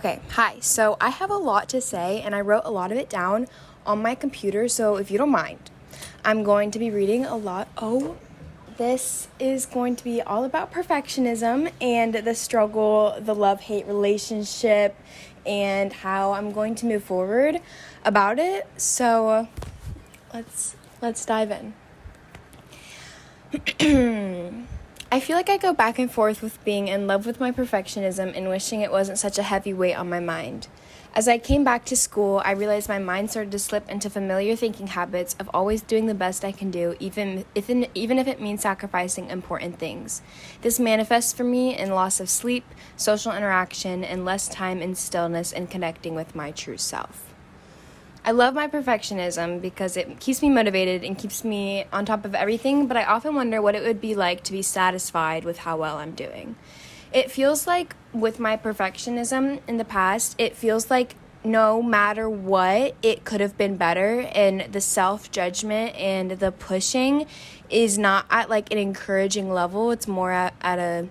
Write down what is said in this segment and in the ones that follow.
Okay, hi. So I have a lot to say and I wrote a lot of it down on my computer. So if you don't mind, I'm going to be reading a lot. This is going to be all about perfectionism and the struggle, the love-hate relationship, and how I'm going to move forward about it. So let's dive in. I feel like I go back and forth with being in love with my perfectionism and wishing it wasn't such a heavy weight on my mind. As I came back to school, I realized my mind started to slip into familiar thinking habits of always doing the best I can do, even if it means sacrificing important things. This manifests for me in loss of sleep, social interaction, and less time in stillness and connecting with my true self. I love my perfectionism because it keeps me motivated and keeps me on top of everything, but I often wonder what it would be like to be satisfied with how well I'm doing. It feels like with my perfectionism in the past, it feels like no matter what, it could have been better, and the self-judgment and the pushing is not at like an encouraging level. It's more at a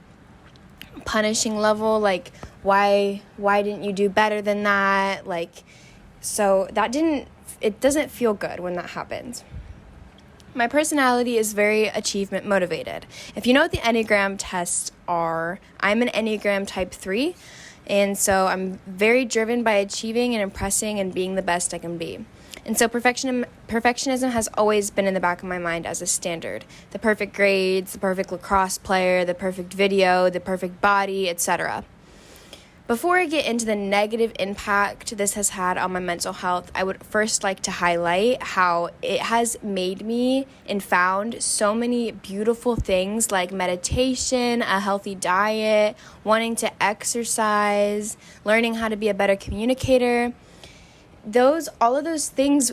punishing level, like why didn't you do better than that? So it doesn't feel good when that happens. My personality is very achievement motivated. If you know what the Enneagram tests are, I'm an Enneagram type 3, and so I'm very driven by achieving and impressing and being the best I can be. And so perfectionism has always been in the back of my mind as a standard. The perfect grades, the perfect lacrosse player, the perfect video, the perfect body, etc. Before I get into the negative impact this has had on my mental health, I would first like to highlight how it has made me and found so many beautiful things like meditation, a healthy diet, wanting to exercise, learning how to be a better communicator. All of those things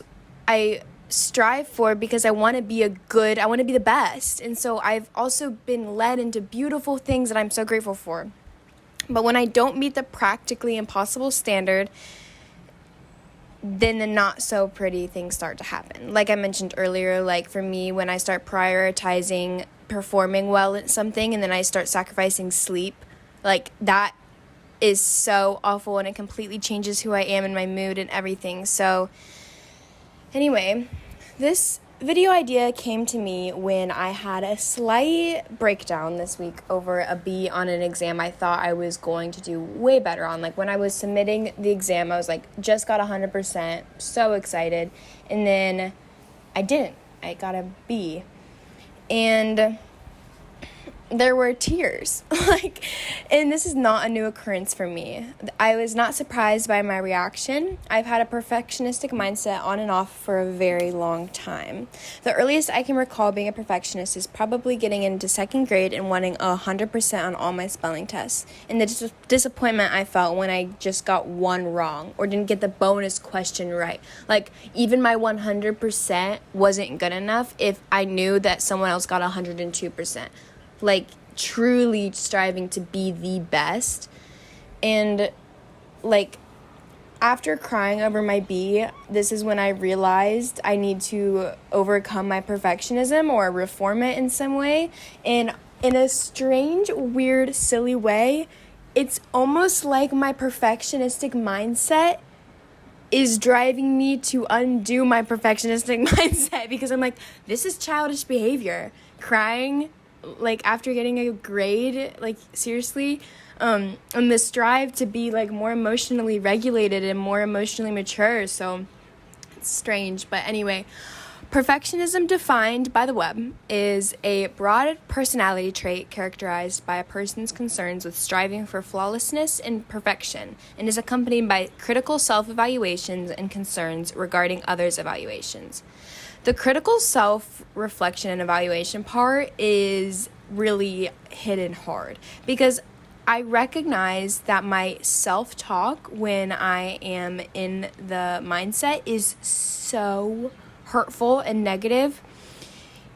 I strive for because I want to be the best. And so I've also been led into beautiful things that I'm so grateful for. But when I don't meet the practically impossible standard, then the not so pretty things start to happen. Like I mentioned earlier, like for me, when I start prioritizing performing well at something and then I start sacrificing sleep, like that is so awful and it completely changes who I am and my mood and everything. So anyway, this video idea came to me when I had a slight breakdown this week over a B on an exam I thought I was going to do way better on. Like when I was submitting the exam, I was like, just got 100%, so excited. And then I didn't. I got a B. And there were tears. And this is not a new occurrence for me. I was not surprised by my reaction. I've had a perfectionistic mindset on and off for a very long time. The earliest I can recall being a perfectionist is probably getting into second grade and wanting 100% on all my spelling tests. And the disappointment I felt when I just got one wrong or didn't get the bonus question right. Like even my 100% wasn't good enough if I knew that someone else got 102%. Like truly striving to be the best. And like after crying over my B, this is when I realized I need to overcome my perfectionism or reform it in some way. And in a strange, weird, silly way, it's almost like my perfectionistic mindset is driving me to undo my perfectionistic mindset, because I'm like, this is childish behavior. Crying like after getting a grade, like seriously, and the strive to be like more emotionally regulated and more emotionally mature. So it's strange, but anyway, perfectionism defined by the web is a broad personality trait characterized by a person's concerns with striving for flawlessness and perfection, and is accompanied by critical self-evaluations and concerns regarding others' evaluations. The critical self-reflection and evaluation part is really hidden hard because I recognize that my self-talk when I am in the mindset is so hurtful and negative.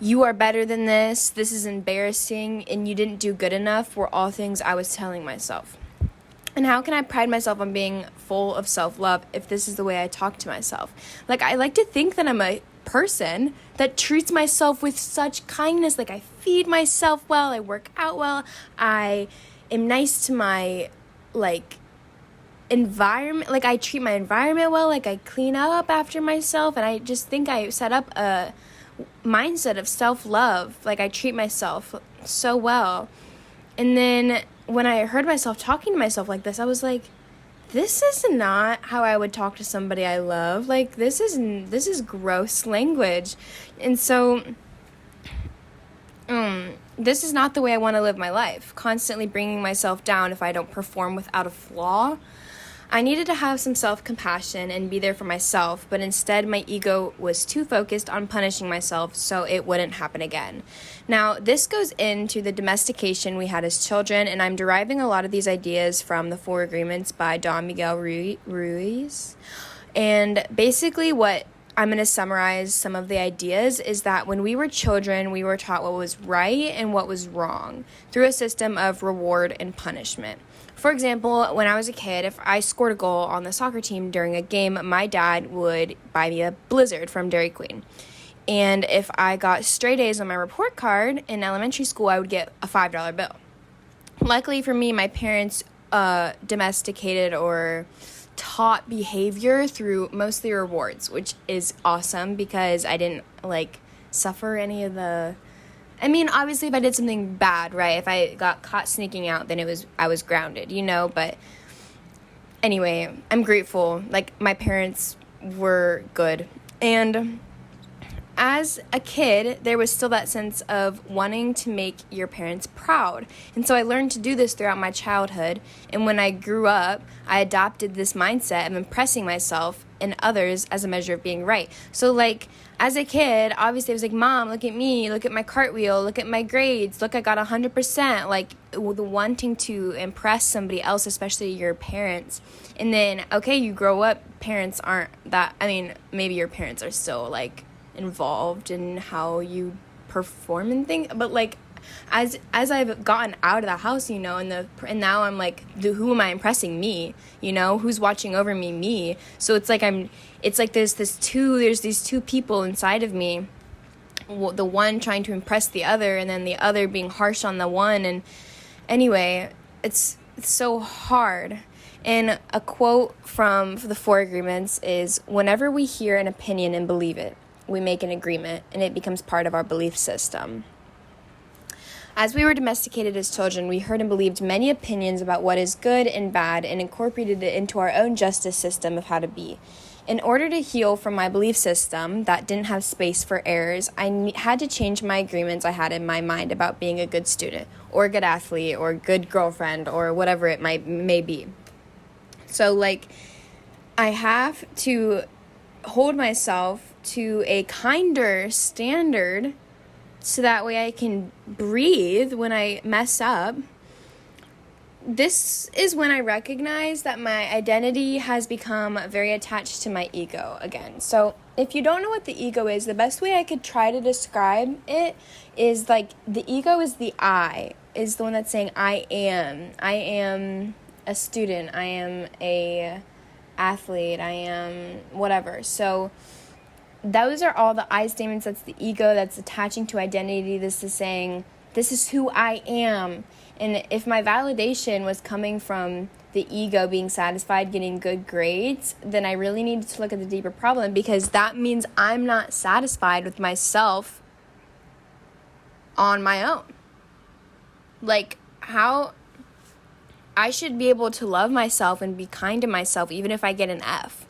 You are better than this. This is embarrassing, and you didn't do good enough were all things I was telling myself. And how can I pride myself on being full of self-love if this is the way I talk to myself? Like, I like to think that I'm a person that treats myself with such kindness. Like, I feed myself well, I work out well, I am nice to my, environment, like I treat my environment well, like I clean up after myself, and I just think I set up a mindset of self-love. Like I treat myself so well. And then when I heard myself talking to myself like this, I was like, this is not how I would talk to somebody I love. Like this is gross language. And so this is not the way I want to live my life, constantly bringing myself down if I don't perform without a flaw. I needed to have some self-compassion and be there for myself, but instead my ego was too focused on punishing myself so it wouldn't happen again. Now, this goes into the domestication we had as children, and I'm deriving a lot of these ideas from the Four Agreements by Don Miguel Ruiz. And basically what I'm going to summarize some of the ideas is that when we were children, we were taught what was right and what was wrong through a system of reward and punishment. For example, when I was a kid, if I scored a goal on the soccer team during a game, my dad would buy me a Blizzard from Dairy Queen. And if I got straight A's on my report card in elementary school, I would get a $5 bill. Luckily for me, my parents domesticated or taught behavior through mostly rewards, which is awesome because I didn't suffer any of the... I mean, obviously if I did something bad, right, if I got caught sneaking out, then I was grounded, but anyway, I'm grateful. My parents were good. And as a kid, there was still that sense of wanting to make your parents proud. And so I learned to do this throughout my childhood. And when I grew up, I adopted this mindset of impressing myself and others as a measure of being right. So as a kid, obviously I was like, Mom, look at me, look at my cartwheel, look at my grades, look, I got 100%, the wanting to impress somebody else, especially your parents. And then, okay, you grow up, parents aren't that, maybe your parents are still involved in how you perform and things, but as I've gotten out of the house, and now I'm who am I impressing? Me, who's watching over me? Me. So there's these two people inside of me, the one trying to impress the other, and then the other being harsh on the one. And anyway, it's so hard. And a quote from the Four Agreements is, whenever we hear an opinion and believe it, we make an agreement, and it becomes part of our belief system. As we were domesticated as children, we heard and believed many opinions about what is good and bad and incorporated it into our own justice system of how to be. In order to heal from my belief system that didn't have space for errors, I had to change my agreements I had in my mind about being a good student or a good athlete or a good girlfriend or whatever it may be. So, I have to hold myself to a kinder standard so that way I can breathe when I mess up. This is when I recognize that my identity has become very attached to my ego again. So if you don't know what the ego is, the best way I could try to describe it is the ego is the I, is the one that's saying I am a student, I am a athlete, I am whatever. So those are all the I statements. That's the ego that's attaching to identity. This is saying, this is who I am. And if my validation was coming from the ego being satisfied, getting good grades, then I really needed to look at the deeper problem, because that means I'm not satisfied with myself on my own. How I should be able to love myself and be kind to myself even if I get an F,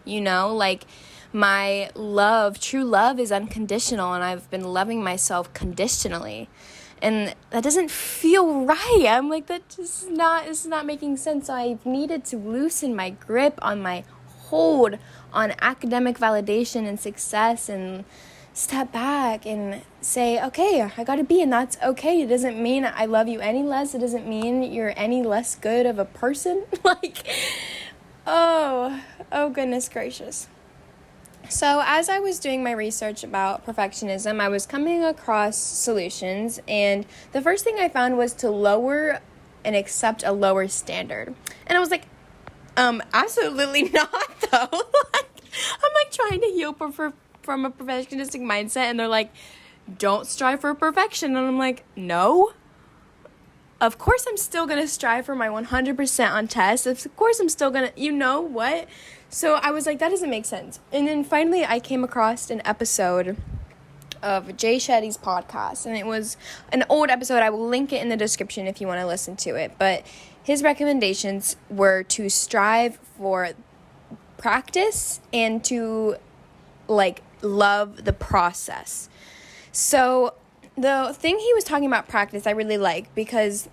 my love, true love is unconditional, and I've been loving myself conditionally. And that doesn't feel right. I'm this is not making sense. So I've needed to loosen my grip on my hold on academic validation and success and step back and say, okay, I got a B, and that's okay. It doesn't mean I love you any less. It doesn't mean you're any less good of a person. Oh goodness gracious. So as I was doing my research about perfectionism, I was coming across solutions, and the first thing I found was to lower and accept a lower standard. And I was like, absolutely not, though. I'm trying to heal from a perfectionistic mindset, and they're like, don't strive for perfection. And I'm like, no. of course I'm still going to strive for my 100% on tests. Of course I'm still going to, you know what? So I was like, that doesn't make sense. And then finally I came across an episode of Jay Shetty's podcast, and it was an old episode. I will link it in the description if you want to listen to it. But his recommendations were to strive for practice and to like love the process. So the thing he was talking about practice I really like, because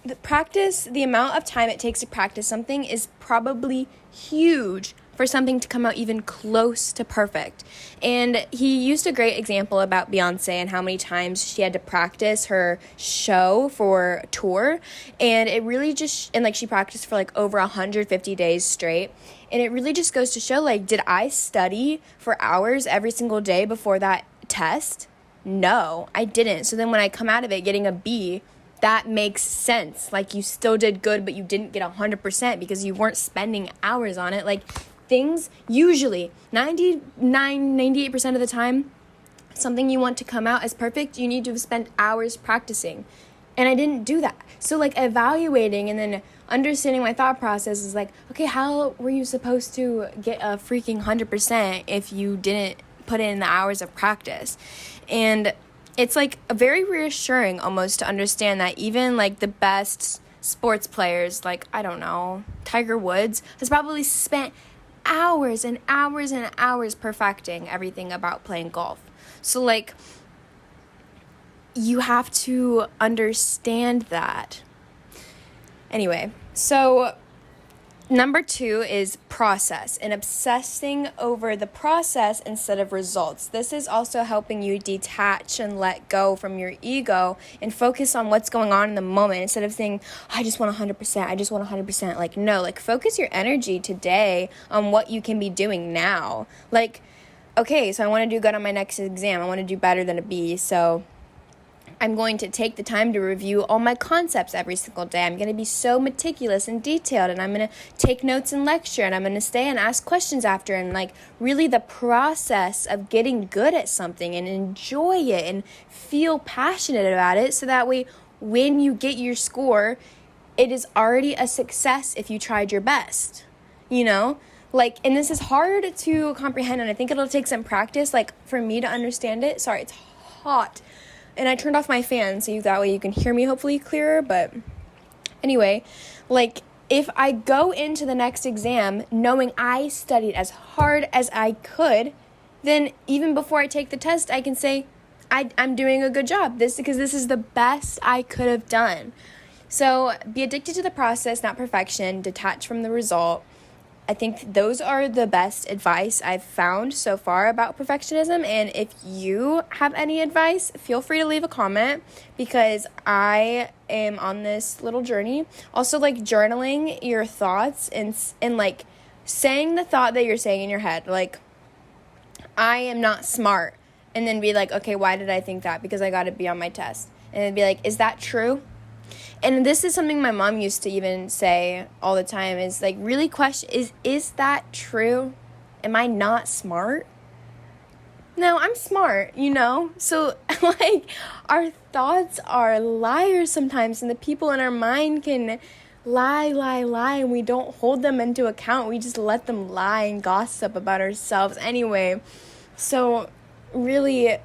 the amount of time it takes to practice something is probably huge for something to come out even close to perfect. And he used a great example about Beyonce and how many times she had to practice her show for a tour. And it really just, and like she practiced for like over 150 days straight. And it really just goes to show, like, did I study for hours every single day before that test? No, I didn't. So then when I come out of it getting a B, that makes sense. Like, you still did good, but you didn't get 100% because you weren't spending hours on it. Like, things usually 98% of the time, something you want to come out as perfect, you need to spend hours practicing. And I didn't do that. So like evaluating and then understanding my thought process is like, okay, how were you supposed to get a freaking 100% if you didn't put in the hours of practice? And it's like a very reassuring almost to understand that even like the best sports players, like, I don't know, Tiger Woods has probably spent hours and hours and hours perfecting everything about playing golf. So like, you have to understand that. Anyway, so number 2 is process and obsessing over the process instead of results. This is also helping you detach and let go from your ego and focus on what's going on in the moment instead of saying, I just want 100%, I just want 100%. Like, no, like focus your energy today on what you can be doing now. Like, okay, so I want to do good on my next exam. I want to do better than a B, so I'm going to take the time to review all my concepts every single day. I'm going to be so meticulous and detailed, and I'm going to take notes in lecture, and I'm going to stay and ask questions after, and like really the process of getting good at something and enjoy it and feel passionate about it, so that way when you get your score, it is already a success if you tried your best, you know? Like, and this is hard to comprehend, and I think it'll take some practice, like for me to understand it. Sorry, it's hot. And I turned off my fan so that way you can hear me hopefully clearer. But anyway, like if I go into the next exam knowing I studied as hard as I could, then even before I take the test, I can say I'm doing a good job. Because this is the best I could have done. So be addicted to the process, not perfection. Detach from the result. I think those are the best advice I've found so far about perfectionism. And if you have any advice, feel free to leave a comment, because I am on this little journey. Also, like journaling your thoughts and like saying the thought that you're saying in your head, like, I am not smart. And then be like, okay, why did I think that? Because I got to be on my test. And then be like, is that true? And this is something my mom used to even say all the time, is like really question, is that true? Am I not smart? No, I'm smart, you know? So like our thoughts are liars sometimes, and the people in our mind can lie, and we don't hold them into account. We just let them lie and gossip about ourselves anyway. So really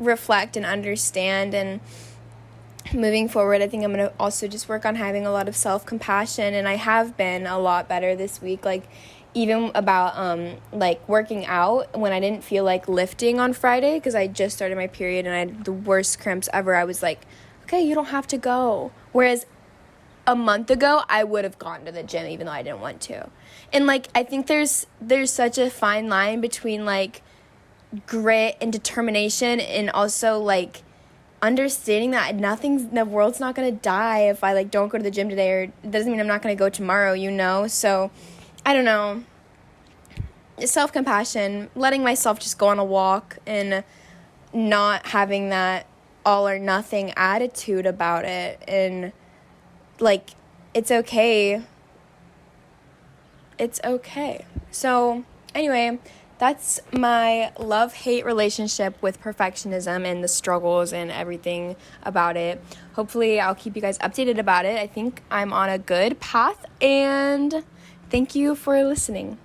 reflect and understand, and moving forward, I think I'm going to also just work on having a lot of self-compassion, and I have been a lot better this week, like even about like working out when I didn't feel like lifting on Friday because I just started my period and I had the worst cramps ever. I was like, okay, you don't have to go. Whereas a month ago, I would have gone to the gym even though I didn't want to. And like, I think there's such a fine line between like grit and determination, and also like understanding that the world's not going to die if I like don't go to the gym today, or it doesn't mean I'm not going to go tomorrow, you know? So I don't know, self-compassion, letting myself just go on a walk and not having that all or nothing attitude about it, and like it's okay. So anyway, that's my love-hate relationship with perfectionism and the struggles and everything about it. Hopefully I'll keep you guys updated about it. I think I'm on a good path, and thank you for listening.